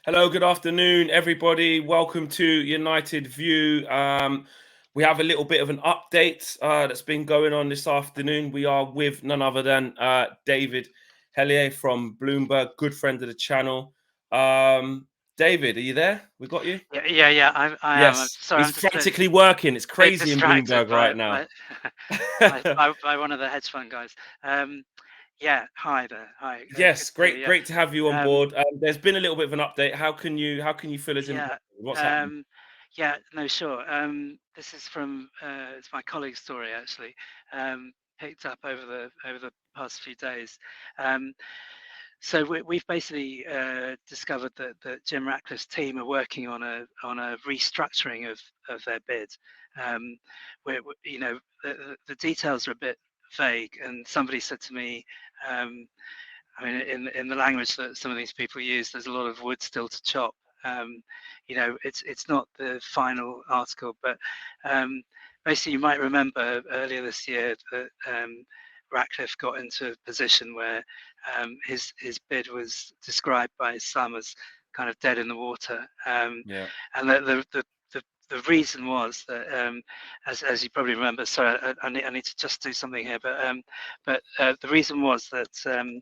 Hello, good afternoon, everybody. Welcome to United View. We have a little bit of an update that's been going on this afternoon. We are with none other than David Hellier from Bloomberg, good friend of the channel. David, are you there? We got you? Yeah. I am. I'm Yes, sorry, he's I'm just frantically working. It's a bit crazy in distracted Bloomberg right by now. by one of the hedge fund guys. Yeah. Hi there. Hi. Yes, Good to, great to have you on um, board. There's been a little bit of an update. How can you fill us in? yeah. What's happening? Yeah. No, sure. This is from it's my colleague's story actually. Picked up over the past few days. Um, So we've basically discovered that Jim Ratcliffe's team are working on a restructuring of their bid. Where the details are a bit vague, and somebody said to me, I mean, in the language that some of these people use, there's a lot of wood still to chop. It's not the final article, but basically you might remember earlier this year that Ratcliffe got into a position where his bid was described by some as kind of dead in the water, Yeah. and the reason was that, as you probably remember, sorry, I need to just do something here, but the reason was that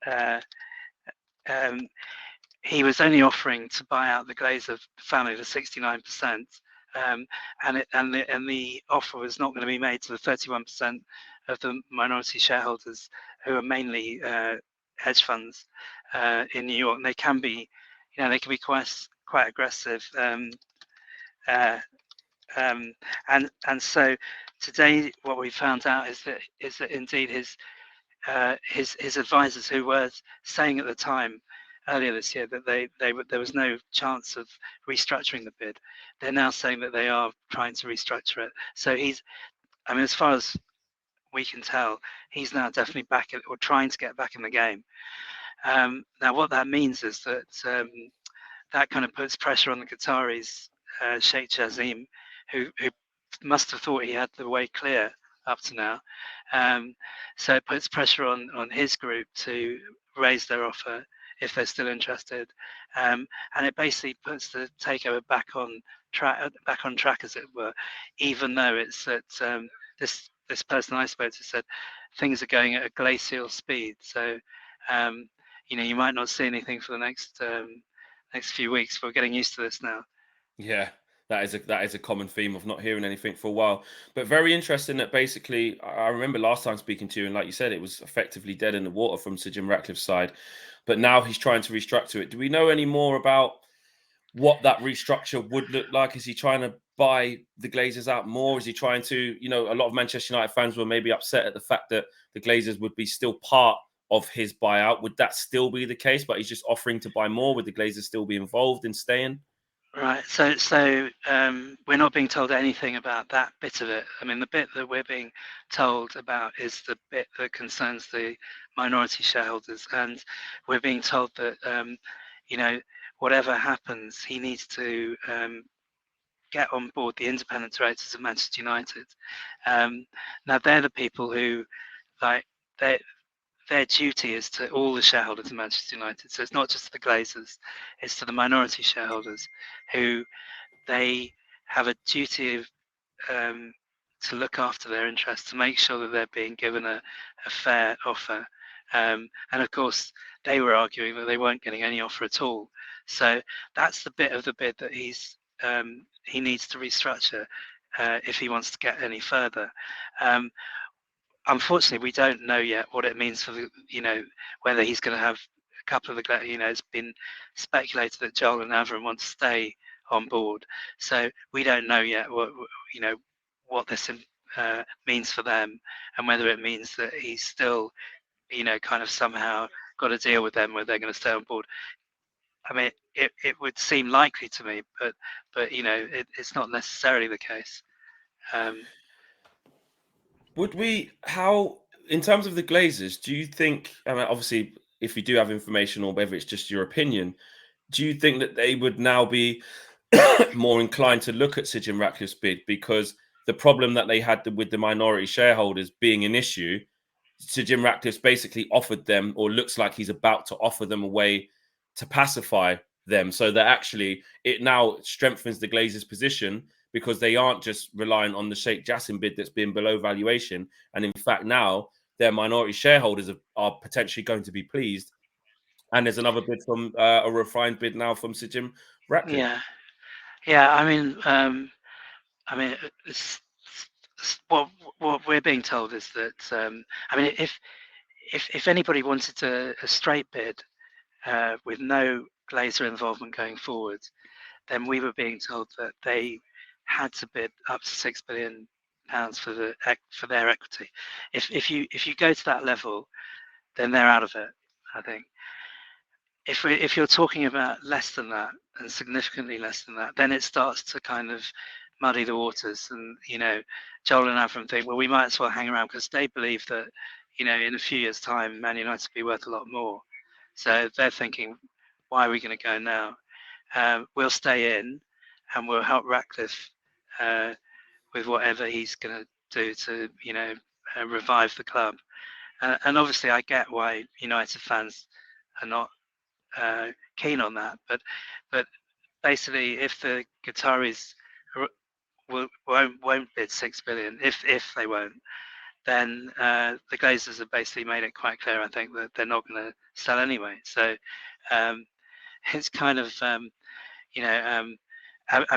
uh, um, he was only offering to buy out the Glazer family to 69%, and the offer was not going to be made to the 31% of the minority shareholders, who are mainly hedge funds in New York. And they can be, quite aggressive. And so today, what we found out is that indeed his advisors, who were saying at the time earlier this year that there was no chance of restructuring the bid, they're now saying that they are trying to restructure it. So I mean, as far as we can tell, he's now definitely back or trying to get back in the game. Now, what that means is that that kind of puts pressure on the Qataris, Sheikh Jazim, who must have thought he had the way clear up to now. So it puts pressure on his group to raise their offer if they're still interested, and it basically puts the takeover back on track, as it were. Even though it's that this person I spoke to said things are going at a glacial speed. So you might not see anything for the next few weeks. We're getting used to this now. Yeah, that is a common theme of not hearing anything for a while. But very interesting that basically, I remember last time speaking to you, and like you said, it was effectively dead in the water from Sir Jim Ratcliffe's side. But now he's trying to restructure it. Do we know any more about what that restructure would look like? Is he trying to buy the Glazers out more? Is he trying to, a lot of Manchester United fans were maybe upset at the fact that the Glazers would be still part of his buyout. Would that still be the case? But he's just offering to buy more. Would the Glazers still be involved in staying? Right. So we're not being told anything about that bit of it. I mean, the bit that we're being told about is the bit that concerns the minority shareholders, and we're being told that whatever happens, he needs to get on board the independent directors of Manchester United. Now they're the people who, like, their duty is to all the shareholders of Manchester United. So it's not just the Glazers, it's to the minority shareholders, who they have a duty of, to look after their interests, to make sure that they're being given a fair offer. And of course, they were arguing that they weren't getting any offer at all. So that's the bit of the bid that he needs to restructure if he wants to get any further. Unfortunately, we don't know yet what it means for whether he's going to have a couple of the, it's been speculated that Joel and Avram want to stay on board. So we don't know yet what this means for them, and whether it means that he's still, kind of somehow got to deal with them where they're going to stay on board. I mean, it would seem likely to me, but it's not necessarily the case. How, in terms of the Glazers, do you think, I mean, obviously, if you do have information or whether it's just your opinion, do you think that they would now be more inclined to look at Sir Jim Ratcliffe's bid? Because the problem that they had with the minority shareholders being an issue, Sir Jim Ratcliffe's basically offered them, or looks like he's about to offer them, a way to pacify them. So that actually it now strengthens the Glazers' position because they aren't just relying on the Sheikh Jassim bid that's been below valuation. And in fact, now their minority shareholders are potentially going to be pleased. And there's another bid from a refined bid now from Sijim Ratcliffe. Yeah, yeah. I mean, what we're being told is that I mean, if anybody wanted a straight bid with no Glazer involvement going forward, then we were being told that they had to bid up to £6 billion for their equity. If you go to that level, then they're out of it, I think. If you're talking about less than that and significantly less than that, then it starts to kind of muddy the waters. And Joel and Avram think, well, we might as well hang around because they believe that in a few years' time, Man United will be worth a lot more. So they're thinking, why are we going to go now? We'll stay in, and we'll help Ratcliffe with whatever he's going to do to revive the club. And obviously, I get why United fans are not keen on that, but basically, if the Qataris won't bid 6 billion, if they won't, then the Glazers have basically made it quite clear, I think, that they're not going to sell anyway. So it's kind of I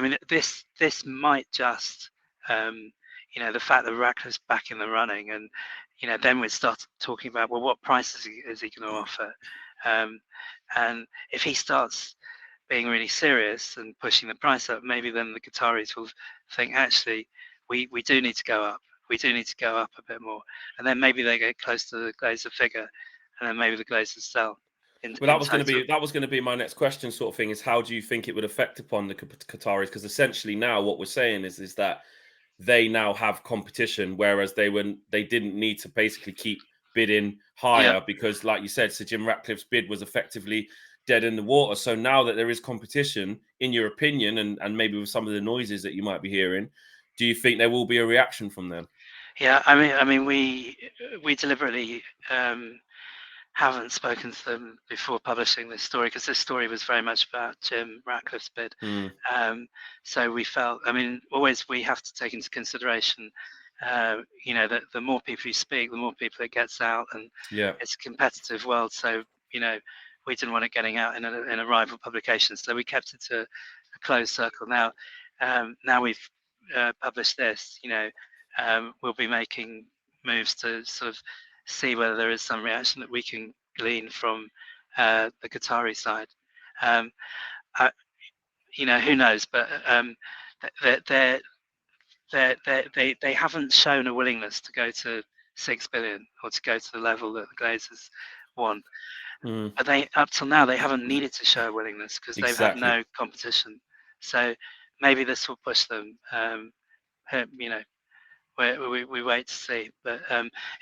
mean, this might just the fact that Radcliffe's back in the running, and then we'd start talking about, well, what price is he going to offer? And if he starts being really serious and pushing the price up, maybe then the Qataris will think, actually, we do need to go up. We do need to go up a bit more. And then maybe they get close to the Glazer figure, and then maybe the Glazers sell. Well, that was going to be my next question, sort of thing. Is how do you think it would affect upon the Qataris? Because essentially now what we're saying is that they now have competition, whereas they didn't need to basically keep bidding higher because, like you said, Sir Jim Ratcliffe's bid was effectively dead in the water. So now that there is competition, in your opinion, and maybe with some of the noises that you might be hearing, do you think there will be a reaction from them? Yeah, I mean, we deliberately haven't spoken to them before publishing this story because this story was very much about Jim Ratcliffe's bid. So we felt, I mean, always we have to take into consideration, that the more people you speak, the more people it gets out, and it's a competitive world. So we didn't want it getting out in a rival publication, so we kept it to a closed circle. Now we've published this, we'll be making moves to sort of see whether there is some reaction that we can glean from the Qatari side. Who knows? But they haven't shown a willingness to go to 6 billion or to go to the level that the Glazers want. But they, up till now, they haven't needed to show a willingness because they've had no competition. So maybe this will push them. We wait to see, but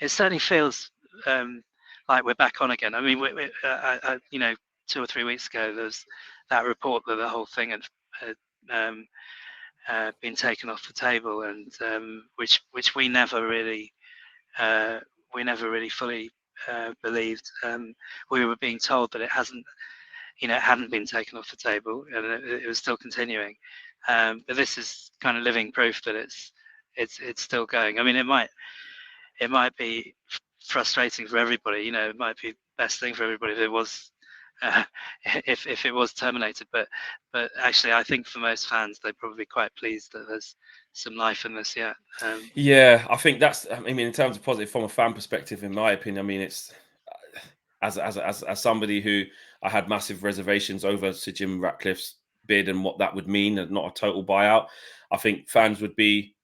it certainly feels like we're back on again. I mean, 2 or 3 weeks ago, there was that report that the whole thing had been taken off the table, and which we never really fully believed. We were being told that it hadn't been taken off the table, and it was still continuing. But this is kind of living proof that it's still going. I mean, it might be frustrating for everybody. It might be the best thing for everybody if it was if it was terminated. But actually, I think for most fans, they're probably quite pleased that there's some life in this yet. Yeah, I think that's. I mean, in terms of positive from a fan perspective, in my opinion, I mean, it's as somebody who I had massive reservations over Sir Jim Ratcliffe's bid and what that would mean, and not a total buyout. I think fans would be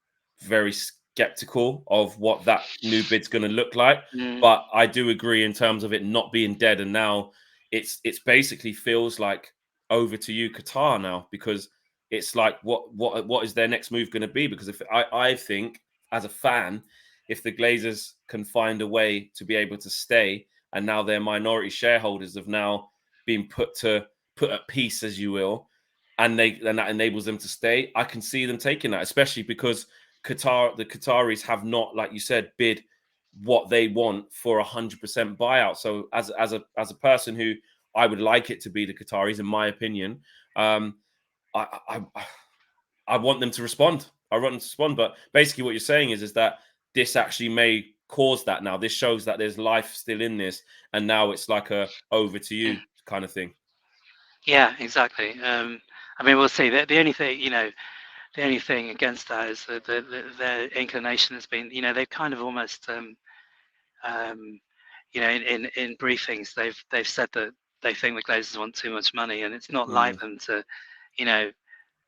very skeptical of what that new bid's going to look like. But I do agree in terms of it not being dead, and now it's basically feels like over to you, Qatar, now, because it's like what is their next move going to be? Because if I think as a fan, if the Glazers can find a way to be able to stay, and now their minority shareholders have now been put at peace, as you will, and that enables them to stay, I can see them taking that, especially because the Qataris have not, like you said, bid what they want for 100% buyout. So as a person who I would like it to be the Qataris, in my opinion. Um, I want them to respond. I want them to respond. But basically, what you're saying is that this actually may cause that now. This shows that there's life still in this, and now it's like a over to you kind of thing. Yeah, exactly. I mean, we'll see. The only thing, the only thing against that is that their inclination has been, they've kind of almost, in briefings, they've said that they think the Glazers want too much money, and it's not like Mm. them to, you know,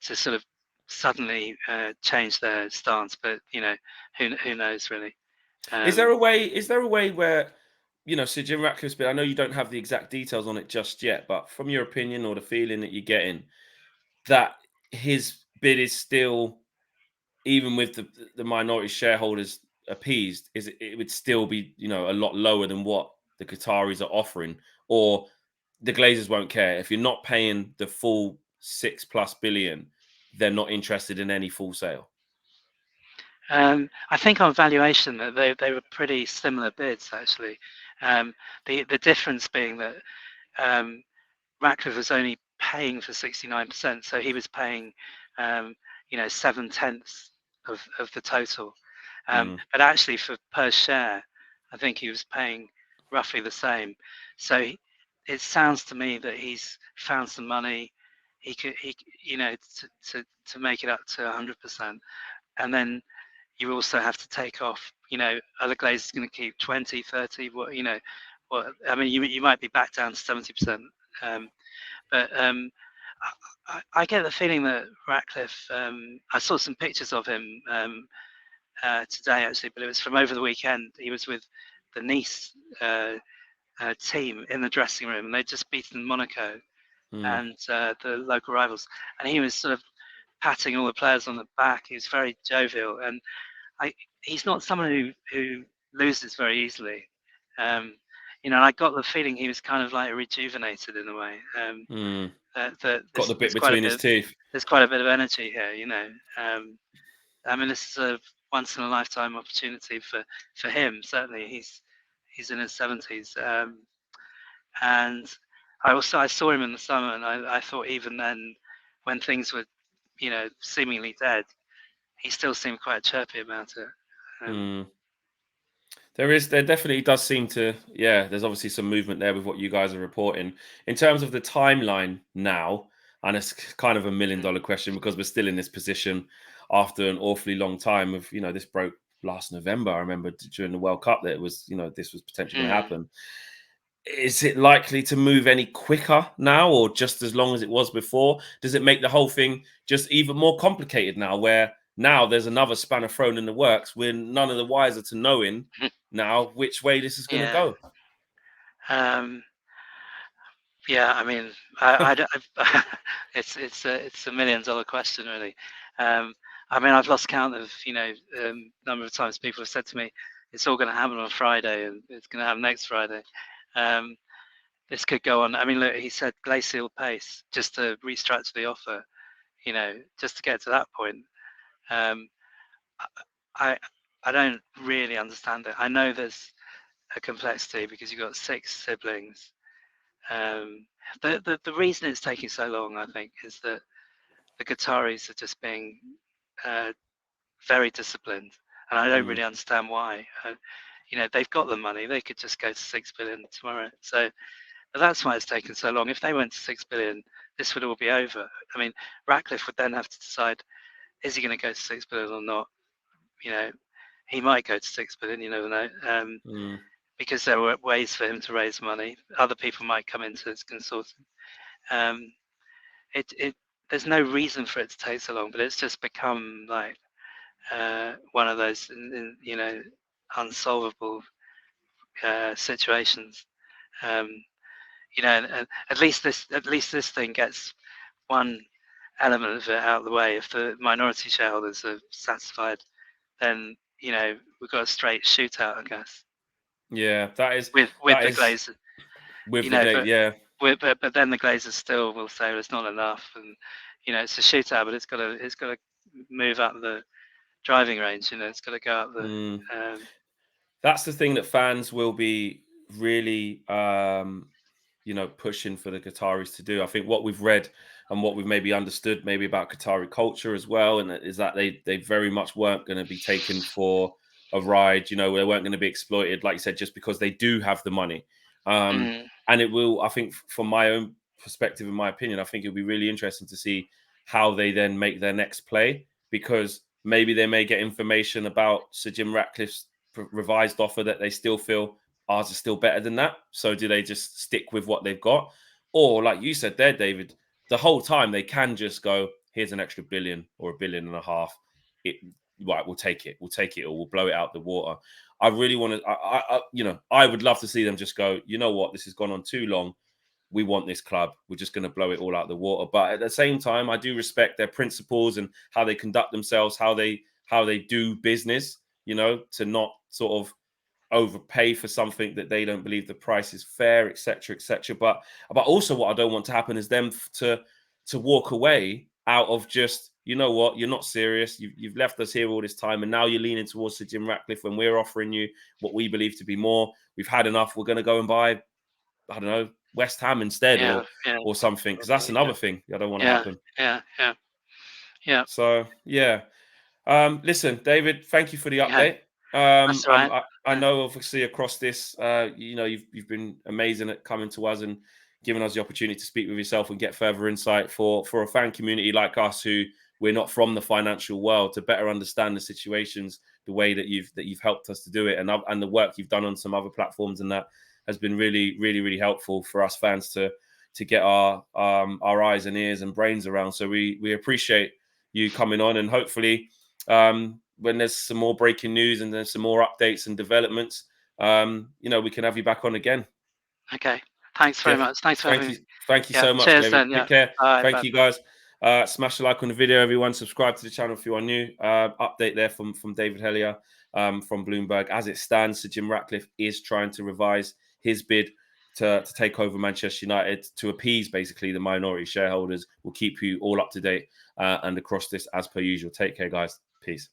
to sort of suddenly change their stance. But who knows really? Is there Um, a way? Is there a way where, Sir Jim Ratcliffe's bid? I know you don't have the exact details on it just yet, but from your opinion or the feeling that you're getting, that his bid is still, even with the minority shareholders appeased, it would still be a lot lower than what the Qataris are offering, or the Glazers won't care if you're not paying the full 6+ billion. They're not interested in any full sale. I think on valuation that they were pretty similar bids actually. The difference being that um, Radcliffe was only paying for 69%, so he was paying 7/10 of the total. Mm, But actually, for per share, I think he was paying roughly the same. So it sounds to me that he's found some money. He could, to make it up to 100%, and then you also have to take off. Other glazes going to keep 20, 30. What I mean, you might be back down to 70%. But I get the feeling that Ratcliffe. I saw some pictures of him today actually, but it was from over the weekend. He was with the Nice team in the dressing room, and they'd just beaten Monaco mm, and the local rivals, and he was sort of patting all the players on the back. He was very jovial, and he's not someone who loses very easily. Um, and I got the feeling he was kind of like rejuvenated in a way. mm. That Got the there's bit quite a between his bit teeth. there's quite a bit of energy here. I mean, this is a once in a lifetime opportunity for him. Certainly, he's in his 70s, and I saw him in the summer, and I thought even then, when things were seemingly dead, he still seemed quite chirpy about it. Um, Mm. There definitely does seem to, yeah, there's obviously some movement there with what you guys are reporting. In terms of the timeline now, and it's kind of a million mm, dollar question because we're still in this position after an awfully long time of, this broke last November. I remember during the World Cup that it was, this was potentially going to mm. happen. Is it likely to move any quicker now or just as long as it was before? Does it make the whole thing just even more complicated now, where now there's another spanner thrown in the works? We're none of the wiser to knowing now which way this is going to Yeah. go. Um, yeah, I mean, I don't- it's a $1 million question, really. I mean, I've lost count of number of times people have said to me, "It's all going to happen on Friday, and it's going to happen next Friday." Um, this could go on. I mean, look, he said glacial pace just to restructure the offer. Just to get to that point. Um, I I don't really understand it. I know there's a complexity because you've got 6 siblings. Um, the reason it's taking so long, I think, is that the Qataris are just being uh, very disciplined, and I don't Mm, really understand why. They've got the money; they could just go to 6 billion tomorrow. So but that's why it's taken so long. If they went to 6 billion, this would all be over. I mean, Ratcliffe would then have to decide: is he going to go to 6 billion or not? You know, he might go to 6 billion. You never know. mm, Because there were ways for him to raise money. Other people might come into his consortium. Um, it there's no reason for it to take so long, but it's just become like one of those unsolvable situations. Um, and at least this thing gets one element of it out of the way. If the minority shareholders are satisfied, then we've got a straight shootout, I guess, yeah, with that the is Glazers. with the glade. But Yeah. but then the Glazers still will say, well, it's not enough, and it's a shootout, but it's got to move up the driving range. It's got to go up the. Mm. Um, That's the thing that fans will be really pushing for the Qataris to do. I think what we've read and what we've maybe understood maybe about Qatari culture as well, and is that they very much weren't going to be taken for a ride. They weren't going to be exploited, like you said, just because they do have the money. Mm. And it will, I think, from my own perspective, in my opinion, I think it'll be really interesting to see how they then make their next play, because maybe they may get information about Sir Jim Ratcliffe's revised offer that they still feel ours is still better than that. So do they just stick with what they've got? Or like you said there, David, the whole time they can just go, here's an extra billion or $1.5 billion. Right, we'll take it. We'll take it, or we'll blow it out the water. I really want to, I would love to see them just go, you know what, this has gone on too long. We want this club. We're just going to blow it all out the water. But at the same time, I do respect their principles and how they conduct themselves, how they do business, to not sort of overpay for something that they don't believe the price is fair, etc., etc. But also what I don't want to happen is them to walk away out of just, you know what, you're not serious. You've left us here all this time, and now you're leaning towards Sir Jim Ratcliffe when we're offering you what we believe to be more. We've had enough. We're going to go and buy, I don't know, West Ham instead, Yeah, or something, because that's another thing I don't want to yeah, happen. yeah, yeah, yeah, So yeah. Listen, David, thank you for the yeah. update. That's all right. I know obviously across this, you've been amazing at coming to us and giving us the opportunity to speak with yourself and get further insight for a fan community like us, who we're not from the financial world, to better understand the situations the way that you've helped us to do it, and the work you've done on some other platforms, and that has been really, really, really helpful for us fans to get our eyes and ears and brains around. So we appreciate you coming on, and hopefully when there's some more breaking news and there's some more updates and developments, we can have you back on again. Okay. Thanks very much. Thanks for having me. Thank you Yeah. so much, Cheers David. then. Take Yeah. care. Bye. Thank Bye. you, guys. Smash a like on the video, everyone. Subscribe to the channel if you are new. Update there from David Hellier from Bloomberg. As it stands, Sir Jim Ratcliffe is trying to revise his bid to take over Manchester United, to appease basically the minority shareholders. We'll keep you all up to date and across this as per usual. Take care, guys. Peace.